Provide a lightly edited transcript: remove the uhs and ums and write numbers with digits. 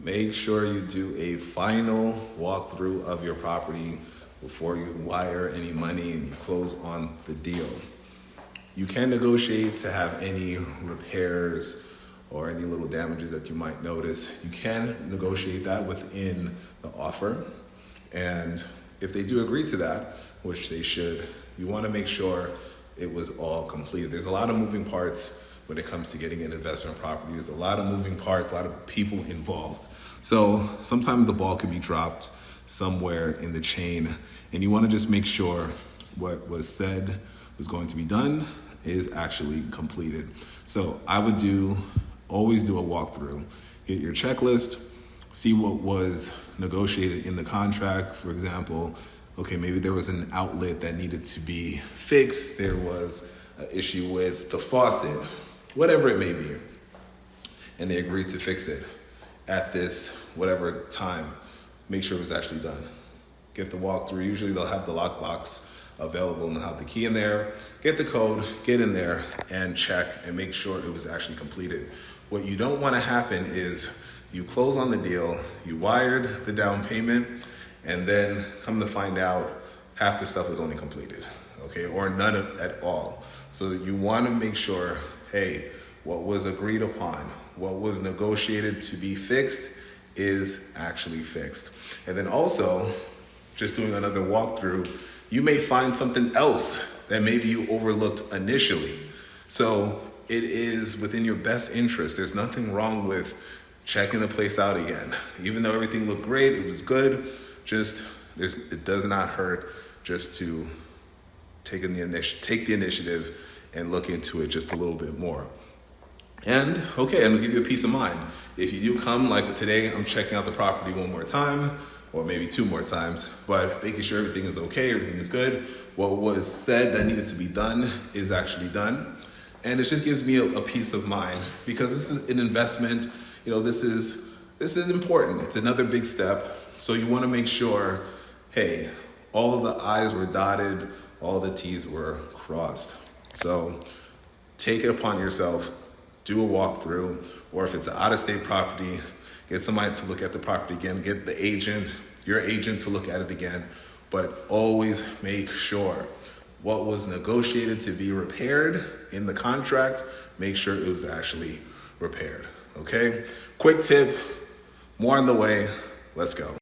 make sure you do a final walkthrough of your property before you wire any money and you close on the deal. You can negotiate to have any repairs or any little damages that you might notice. You can negotiate that within the offer. And if they do agree to that, which they should, you want to make sure it was all completed. There's a lot of moving parts when it comes to getting an investment property. There's a lot of moving parts, a lot of people involved. So sometimes the ball could be dropped somewhere in the chain, and you want to just make sure what was said was going to be done is actually completed. So I would always do a walkthrough, get your checklist, see what was negotiated in the contract. For example, okay, maybe there was an outlet that needed to be fixed. There was an issue with the faucet, whatever it may be. And they agreed to fix it at this whatever time. Make sure it was actually done. Get the walkthrough. Usually they'll have the lockbox available and they'll have the key in there. Get the code, get in there and check and make sure it was actually completed. What you don't want to happen is you close on the deal, you wired the down payment, and then come to find out half the stuff is only completed, okay, or none at all. So you want to make sure, hey, what was agreed upon, what was negotiated to be fixed is actually fixed. And then also, just doing another walkthrough, you may find something else that maybe you overlooked initially. So it is within your best interest. There's nothing wrong with checking the place out again. Even though everything looked great, it was good, it does not hurt just to take the initiative and look into it just a little bit more. And okay, and it'll give you a peace of mind. If you do come, like today, I'm checking out the property one more time, or maybe two more times, but making sure everything is okay, everything is good. What was said that needed to be done is actually done. And it just gives me a peace of mind because this is an investment. This is important. It's another big step. So you want to make sure, hey, all the I's were dotted, all the T's were crossed. So take it upon yourself, do a walkthrough, or if it's an out-of-state property, get somebody to look at the property again, get your agent to look at it again, but always make sure what was negotiated to be repaired in the contract, make sure it was actually repaired, okay? Quick tip, more on the way, let's go.